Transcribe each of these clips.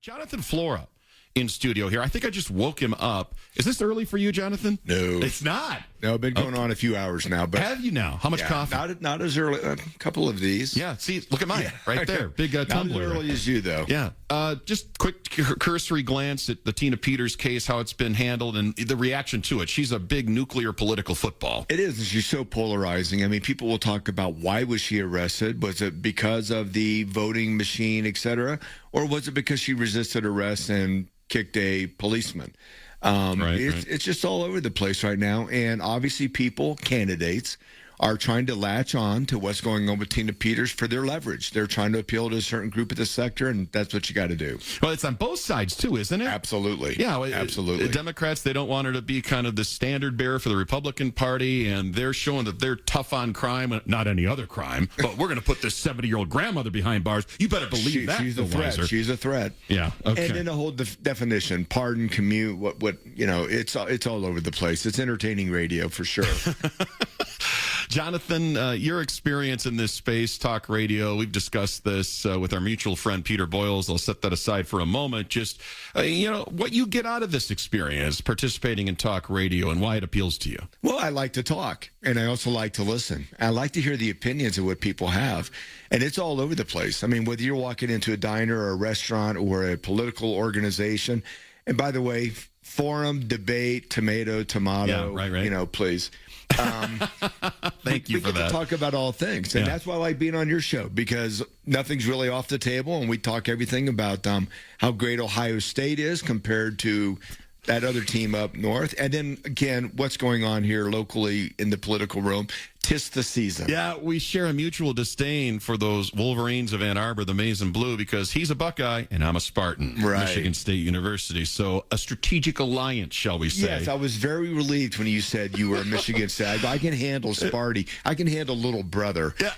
Jonathan Flora in studio here. I think I just woke him up. Is this early for you, Jonathan? No. It's not. No, been going on a few hours now. But have you now? How much coffee? Not as early. A couple of these. Yeah, see, look at mine right there. Big tumbler. Not as early as you, though. Yeah. Just quick cursory glance at the Tina Peters case, how it's been handled, and the reaction to it. She's a big nuclear political football. It is. She's so polarizing. I mean, people will talk about why was she arrested? Was it because of the voting machine, et cetera? Or was it because she resisted arrest and kicked a policeman? It's just all over the place right now. And obviously candidates, are trying to latch on to what's going on with Tina Peters for their leverage. They're trying to appeal to a certain group of the sector, and that's what you got to do. Well, it's on both sides, too, isn't it? Absolutely. Yeah, absolutely. The Democrats, they don't want her to be kind of the standard bearer for the Republican Party, and they're showing that they're tough on crime, not any other crime, but we're going to put this 70-year-old grandmother behind bars. You better believe that. She's a threat. She's a threat. Yeah, okay. And then the whole definition, pardon, commute, it's all over the place. It's entertaining radio for sure. Jonathan, your experience in this space, talk radio, we've discussed this with our mutual friend Peter Boyles. I'll set that aside for a moment. Just, what you get out of this experience, participating in talk radio, and why it appeals to you. Well, I like to talk, and I also like to listen. I like to hear the opinions of what people have, and it's all over the place. I mean, whether you're walking into a diner or a restaurant or a political organization, and by the way, forum, debate, tomato, yeah, right. Please. Thank you for that. We get to talk about all things, and that's why I like being on your show, because nothing's really off the table, and we talk everything about how great Ohio State is compared to that other team up north, and then again, what's going on here locally in the political realm. 'Tis the season. Yeah, we share a mutual disdain for those Wolverines of Ann Arbor, the Maize and Blue, because he's a Buckeye and I'm a Spartan. Right. Michigan State University. So a strategic alliance, shall we say. Yes, I was very relieved when you said you were a Michigan State. I can handle Sparty. I can handle little brother. Yeah.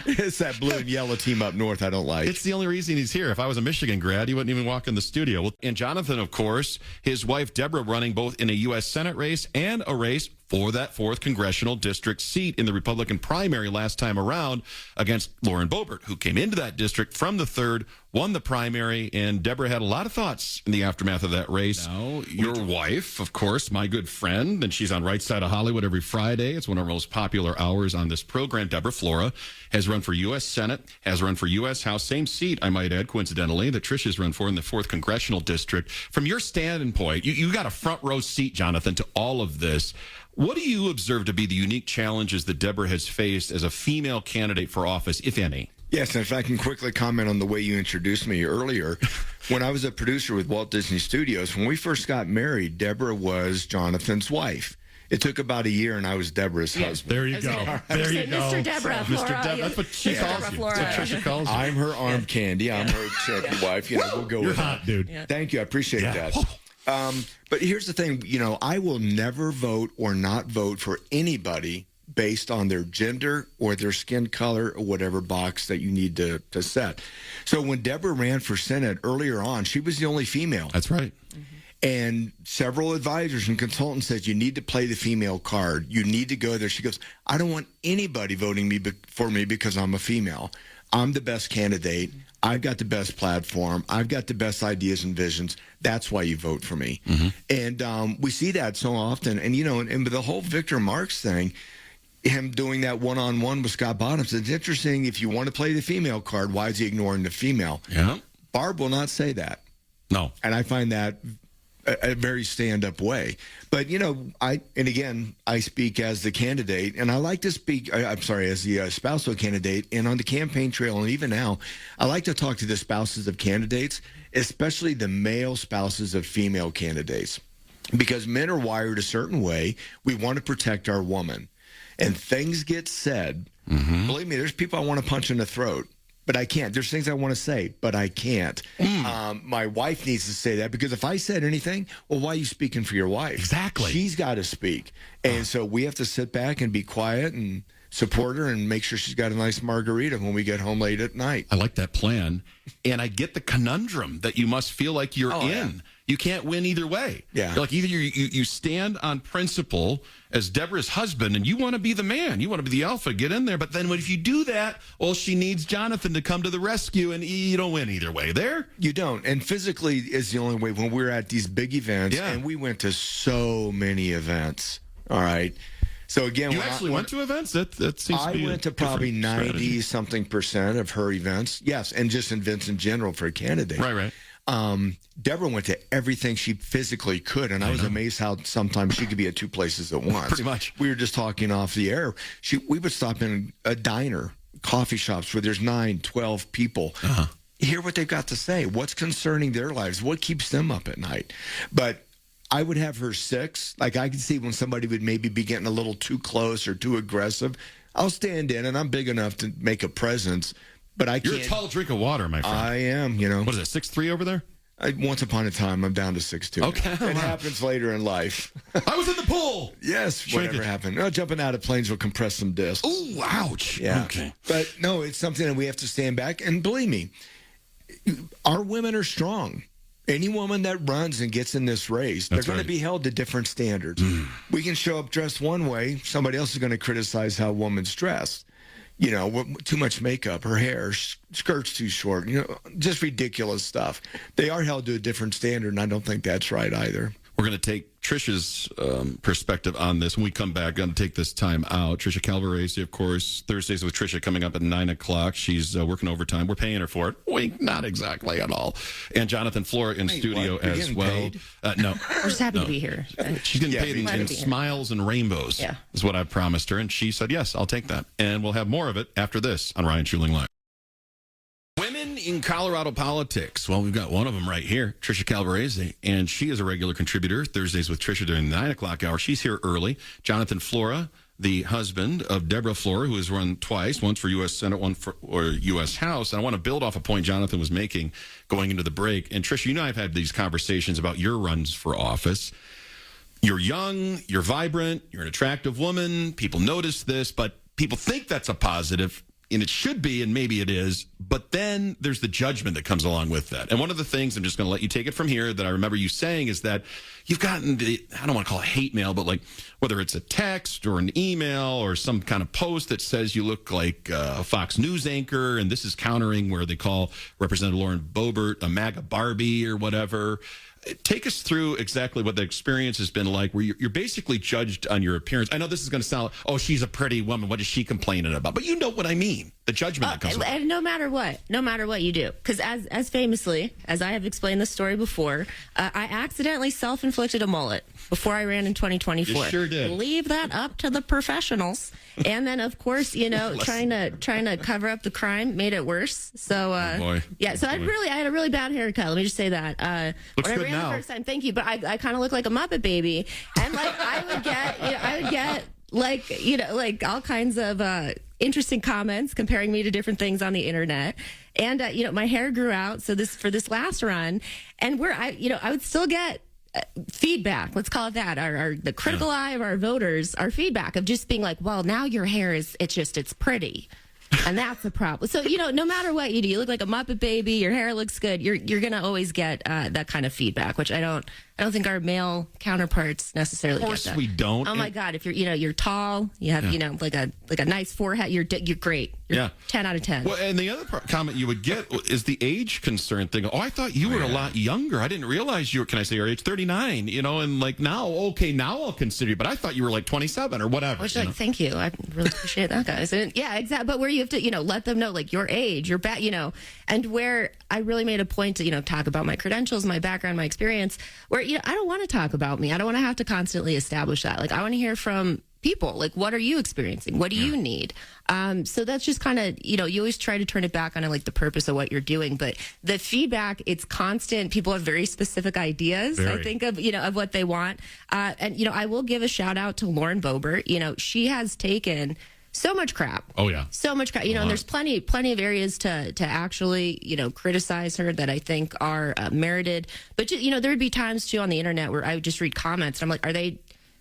It's that blue and yellow team up north I don't like. It's the only reason he's here. If I was a Michigan grad, he wouldn't even walk in the studio. Well, and Jonathan, of course, his wife Deborah running both in a U.S. Senate race and a race for that 4th congressional district seat in the Republican primary last time around against Lauren Boebert, who came into that district from the 3rd, won the primary, and Deborah had a lot of thoughts in the aftermath of that race. Now, your wife, of course, my good friend, and she's on Right Side of Hollywood every Friday. It's one of our most popular hours on this program. Deborah Flora has run for U.S. Senate, has run for U.S. House, same seat, I might add, coincidentally, that Trisha's run for in the 4th congressional district. From your standpoint, you got a front row seat, Jonathan, to all of this. What do you observe to be the unique challenges that Deborah has faced as a female candidate for office, if any? Yes, and if I can quickly comment on the way you introduced me earlier, when I was a producer with Walt Disney Studios, when we first got married, Deborah was Jonathan's wife. It took about a year, and I was Deborah's husband. There you go. There you go. Mr. Deborah, Mr. Flora. Deborah. That's what she calls you. That's what Trisha calls you. I'm her arm candy. I'm her champion wife. We'll go with hot, that. Dude. Yeah. Thank you. I appreciate that. But here's the thing. I will never vote or not vote for anybody based on their gender or their skin color or whatever box that you need to set. So when Deborah ran for Senate earlier on, she was the only female. That's right. Mm-hmm. And several advisors and consultants said, you need to play the female card. You need to go there. She goes, I don't want anybody voting for me because I'm a female. I'm the best candidate. I've got the best platform. I've got the best ideas and visions. That's why you vote for me. Mm-hmm. And we see that so often. And, and with the whole Victor Marks thing, him doing that one-on-one with Scott Bottoms, it's interesting. If you want to play the female card, why is he ignoring the female? Yeah. Barb will not say that. No. And I find that a very stand-up way. But, I speak as the candidate, and I like to speak, as the spousal candidate, and on the campaign trail, and even now, I like to talk to the spouses of candidates, especially the male spouses of female candidates, because men are wired a certain way. We want to protect our woman. And things get said. Mm-hmm. Believe me, there's people I want to punch in the throat. But I can't. There's things I want to say, but I can't. My wife needs to say that, because if I said anything, well, why are you speaking for your wife? Exactly. She's got to speak. And so we have to sit back and be quiet and support her and make sure she's got a nice margarita when we get home late at night. I like that plan. And I get the conundrum that you must feel like you're in. Yeah. You can't win either way. Yeah. You're like either you stand on principle as Deborah's husband and you want to be the man. You want to be the alpha, get in there. But then if you do that, well, she needs Jonathan to come to the rescue and you don't win either way. There? You don't. And physically is the only way when we're at these big events. Yeah. And we went to so many events. All right. So again, You actually went to events? That seems to be I went to probably 90-something percent of her events. Yes, and just events in general for a candidate. Right. Deborah went to everything she physically could, and I was amazed how sometimes she could be at two places at once. Pretty much. We were just talking off the air. We would stop in a diner, coffee shops where there's 9, 12 people. Hear what they've got to say. What's concerning their lives? What keeps them up at night? But I would have her 6. Like I could see when somebody would maybe be getting a little too close or too aggressive. I'll stand in, and I'm big enough to make a presence. But I can't. You're a tall drink of water, my friend. I am, What is it, 6'3" over there? Once upon a time, I'm down to 6'2". Okay. It Wow. happens later in life. I was in the pool. Yes, whatever Shrinkage. happened. Oh, jumping out of planes will compress some discs. Oh, ouch. Yeah. Okay. But no, it's something that we have to stand back. And believe me, our women are strong. Any woman that runs and gets in this race, they're That's going right. to be held to different standards. We can show up dressed one way. Somebody else is going to criticize how a woman's dressed. Too much makeup, her hair, skirt's too short, just ridiculous stuff. They are held to a different standard, and I don't think that's right either. We're going to take Trisha's perspective on this when we come back. Going to take this time out. Trisha Calvarese, of course, Thursdays with Trisha coming up at 9 o'clock. She's working overtime. We're paying her for it. Wink, not exactly at all. And Jonathan Flora in studio what? You're as getting well. paid? We're No. just happy to be here. She's getting paid glad to in be here. smiles and rainbows, Yeah. is what I promised her. And she said, yes, I'll take that. And we'll have more of it after this on Ryan Schuiling Live. Women in Colorado politics. Well, we've got one of them right here, Trisha Calvarese, and she is a regular contributor Thursdays with Trisha during the 9 o'clock hour. She's here early. Jonathan Flora, the husband of Deborah Flora, who has run twice, once for U.S. Senate, one for U.S. House. And I want to build off a point Jonathan was making going into the break. And Trisha, you know I've had these conversations about your runs for office. You're young, you're vibrant, you're an attractive woman. People notice this, but people think that's a positive. And it should be, and maybe it is, but then there's the judgment that comes along with that. And one of the things, I'm just going to let you take it from here, that I remember you saying is that you've gotten I don't want to call it hate mail, but like whether it's a text or an email or some kind of post that says you look like a Fox News anchor, and this is countering where they call Representative Lauren Boebert a MAGA Barbie or whatever. Take us through exactly what the experience has been like, where you're basically judged on your appearance. I know this is going to sound, oh, she's a pretty woman. What is she complaining about? But you know what I mean. The judgment that comes with it. And no matter what you do, because as famously, as I have explained this story before, I accidentally self-inflicted a mullet before I ran in 2024. You sure did. Leave that up to the professionals. And then, of course, trying to cover up the crime made it worse. So, boy. yeah. So I had a really bad haircut. Let me just say that. Looks when I good ran now. the first time, thank you. But I kind of look like a Muppet baby, and like I would get like all kinds of interesting comments comparing me to different things on the internet. And my hair grew out for this last run, and I would still get feedback. Let's call it that. The critical eye of our voters, our feedback of just being like, well, now your hair it's pretty. And that's a problem. So, no matter what you do, you look like a Muppet baby, your hair looks good, you're going to always get that kind of feedback, which I don't think our male counterparts necessarily get that. Of course we don't. Oh my God! If you're tall, you have like a nice forehead, you're great. You're 10 out of 10. Well, and the other comment you would get is the age concern thing. Oh, I thought you were a lot younger. I didn't realize you were. Can I say your age? 39. And like now I'll consider you. But I thought you were like 27 or whatever. Which thank you. I really appreciate that, guys. And yeah, exactly. But where you have to let them know like your age, your and where I really made a point to talk about my credentials, my background, my experience. Where I don't want to talk about me. I don't want to have to constantly establish that. Like I want to hear from people. Like, what are you experiencing? What do you need? So that's just kind of, you always try to turn it back on like the purpose of what you're doing. But the feedback, it's constant. People have very specific ideas, I think, of what they want. And I will give a shout out to Lauren Boebert. She has taken so much crap. Oh yeah. So much crap. And there's plenty of areas to actually, criticize her that I think are merited. But, there would be times too on the internet where I would just read comments and I'm like, are they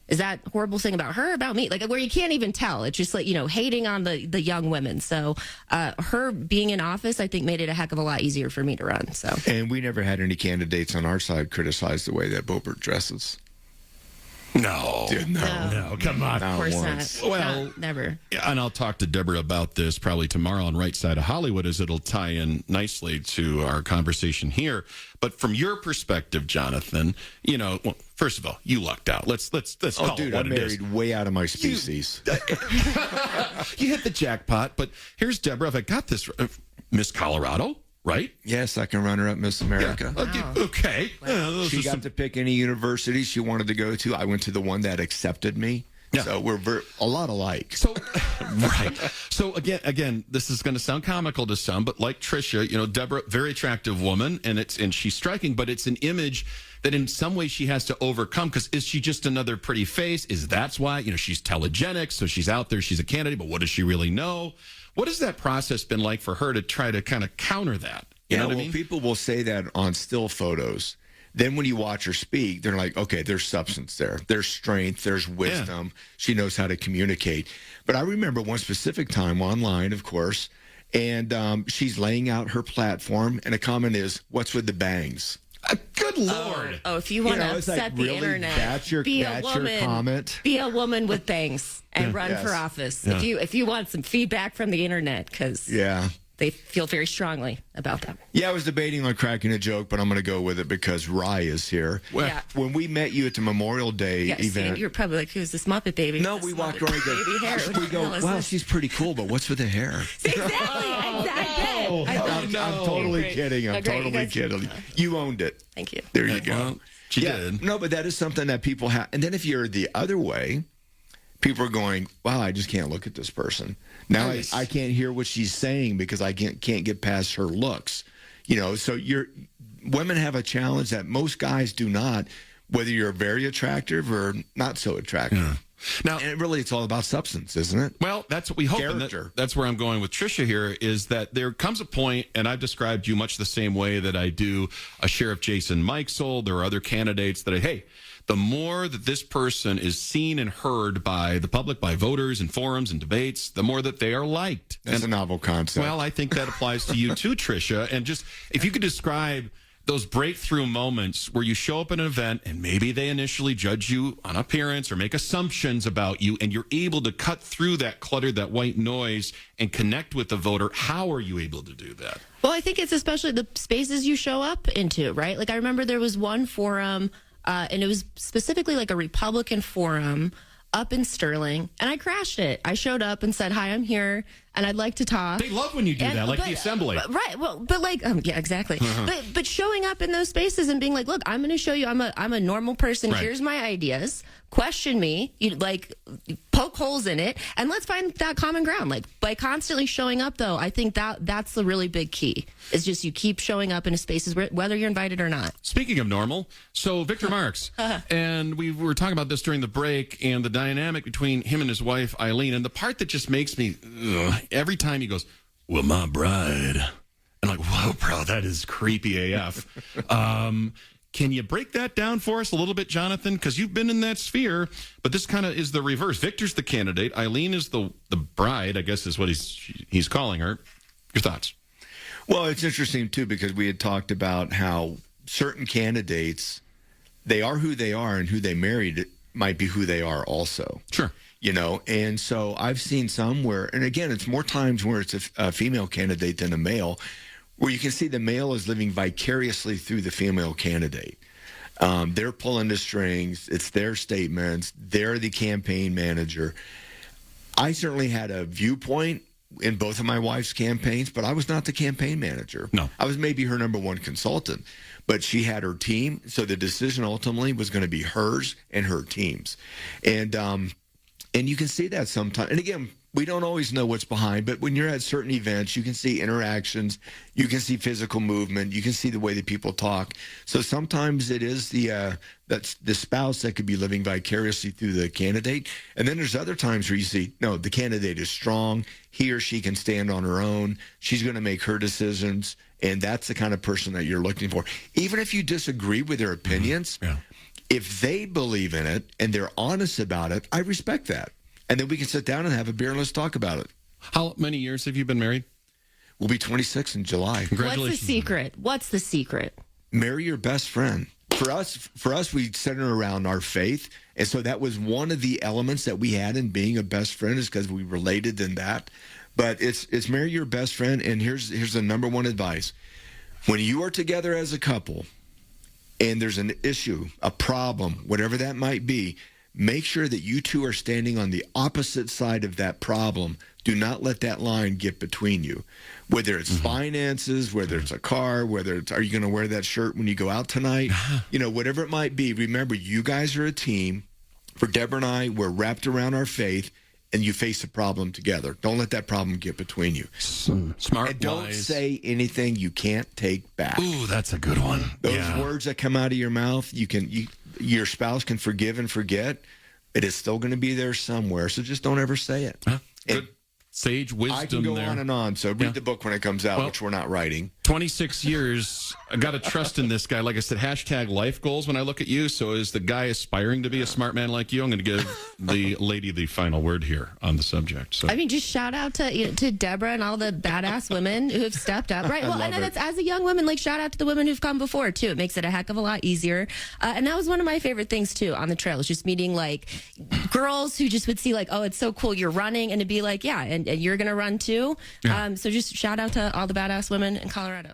is that horrible thing about her, about me? Like, where you can't even tell. It's just like, hating on the young women. So her being in office, I think, made it a heck of a lot easier for me to run. So, And we never had any candidates on our side criticize the way that Boebert dresses. No. Dude, no, come on. of course once. not. Well, Not, never. Yeah, and I'll talk to Deborah about this probably tomorrow on Right Side of Hollywood, as it'll tie in nicely to our conversation here. But from your perspective, Jonathan, well, first of all, you lucked out. Let's call it what I'm it is. married way out of my species. You hit the jackpot. But here's Deborah. If I got this, Miss Colorado, right? Yes, I can run her up Miss America. Okay. Those She are got some- to pick any university she wanted to go to. I went to the one that accepted me. Yeah. So we're a lot alike. So, right. So again, this is going to sound comical to some, but like Trisha, Deborah, very attractive woman, and she's striking, but it's an image that in some way she has to overcome, because is she just another pretty face? That's why, she's telegenic, so she's out there, she's a candidate, but what does she really know? What has that process been like for her to try to kind of counter that? You know what I mean? People will say that on still photos. Then when you watch her speak, they're like, okay, there's substance there. There's strength. There's wisdom. Yeah. She knows how to communicate. But I remember one specific time online, of course, and she's laying out her platform, and a comment is, what's with the bangs? Good Lord. Oh, if you want to it's upset like, the really? internet, That's your comment? Be a woman with bangs and run Yes. for office. Yeah. If you want some feedback from the internet, because they feel very strongly about that. Yeah, I was debating on cracking a joke, but I'm going to go with it because Rye is here. Well, Yeah. When we met you at the Memorial Day Yeah, see, event, you're probably like, who's this Muppet baby? no, This we walked Muppet around and go, baby hair. we go, What the hell is wow, this? she's pretty cool, but what's with the hair? Exactly. I bet. I'm totally Great. kidding. I'm Oh, great. totally You guys- kidding. You owned it. Thank you. There you go. Well, she did. No, but that is something that people have. And then if you're the other way, people are going, wow, I just can't look at this person. Now Nice. I can't hear what she's saying because I can't get past her looks. So women have a challenge that most guys do not, whether you're very attractive or not so attractive. Yeah. Now, And really, it's all about substance, isn't it? well, that's what we hope. And Character. that's where I'm going with Trisha here, is that there comes a point, and I've described you much the same way that I do a Sheriff Jason Mikesell. There are other candidates that the more that this person is seen and heard by the public, by voters and forums and debates, the more that they are liked. That's a novel concept. Well, I think that applies to you too, Trisha. And just if you could describe those breakthrough moments where you show up at an event and maybe they initially judge you on appearance or make assumptions about you, and you're able to cut through that clutter, that white noise, and connect with the voter. How are you able to do that? Well, I think it's especially the spaces you show up into, right? Like, I remember there was one forum, and it was specifically like a Republican forum up in Sterling, and I crashed it. I showed up and said, hi, I'm here, and I'd like to talk. They love when you do that, like the assembly. Right. Well, but like, yeah, exactly. But showing up in those spaces and being like, look, I'm going to show you, I'm a normal person. Right. Here's my ideas. Question me. You poke holes in it, and let's find that common ground. Like, by constantly showing up, though, I think that's the really big key. Is just you keep showing up in spaces whether you're invited or not. Speaking of normal, so Victor Marks, and we were talking about this during the break, and the dynamic between him and his wife, Eileen, and the part that just makes me, every time he goes, well, my bride. And I'm like, whoa, bro, that is creepy AF. Can you break that down for us a little bit, Jonathan? Because you've been in that sphere, but this kind of is the reverse. Victor's the candidate. Eileen is the bride, I guess is what he's calling her. Your thoughts? Well, it's interesting, too, because we had talked about how certain candidates, they are who they are, and who they married might be who they are also. Sure. And so I've seen some where, and again, it's more times where it's a female candidate than a male, where you can see the male is living vicariously through the female candidate. They're pulling the strings. It's their statements. They're the campaign manager. I certainly had a viewpoint in both of my wife's campaigns, but I was not the campaign manager. No. I was maybe her number one consultant, but she had her team, so the decision ultimately was going to be hers and her team's. And you can see that sometimes. And again, we don't always know what's behind, but when you're at certain events, you can see interactions, you can see physical movement, you can see the way that people talk. So sometimes it is that's the spouse that could be living vicariously through the candidate. And then there's other times where you see, no, the candidate is strong. He or she can stand on her own. She's going to make her decisions. And that's the kind of person that you're looking for. Even if you disagree with their opinions, If they believe in it and they're honest about it, I respect that. And then we can sit down and have a beer and let's talk about it. How many years have you been married? We'll be 26 in July. Congratulations. What's the secret? What's the secret? Marry your best friend. For us, we center around our faith. And so that was one of the elements that we had in being a best friend, is because we related in that. But it's marry your best friend. And here's the number one advice. When you are together as a couple and there's an issue, a problem, whatever that might be, make sure that you two are standing on the opposite side of that problem. Do not let that line get between you. Whether it's finances, whether it's a car, whether it's, are you going to wear that shirt when you go out tonight? Whatever it might be, remember, you guys are a team. For Deborah and I, we're wrapped around our faith, and you face a problem together. Don't let that problem get between you. Smart, and don't wise. say anything you can't take back. Ooh, that's a good one. Those words that come out of your mouth, your spouse can forgive and forget. It is still going to be there somewhere, so just don't ever say it. Good sage wisdom. I can go there. on and on, so read the book when it comes out, Well, which we're not writing. 26 years. I got to trust in this guy. Like I said, hashtag life goals when I look at you. So as the guy aspiring to be a smart man like you, I'm going to give the lady the final word here on the subject. So I mean, just shout out to Deborah and all the badass women who have stepped up. Right. Well, I know that's as a young woman, like shout out to the women who've come before too. It makes it a heck of a lot easier. And that was one of my favorite things too on the trail, is just meeting like girls who just would see like, oh, it's so cool you're running, and to be like, yeah, and you're going to run too. So just shout out to all the badass women in Colorado.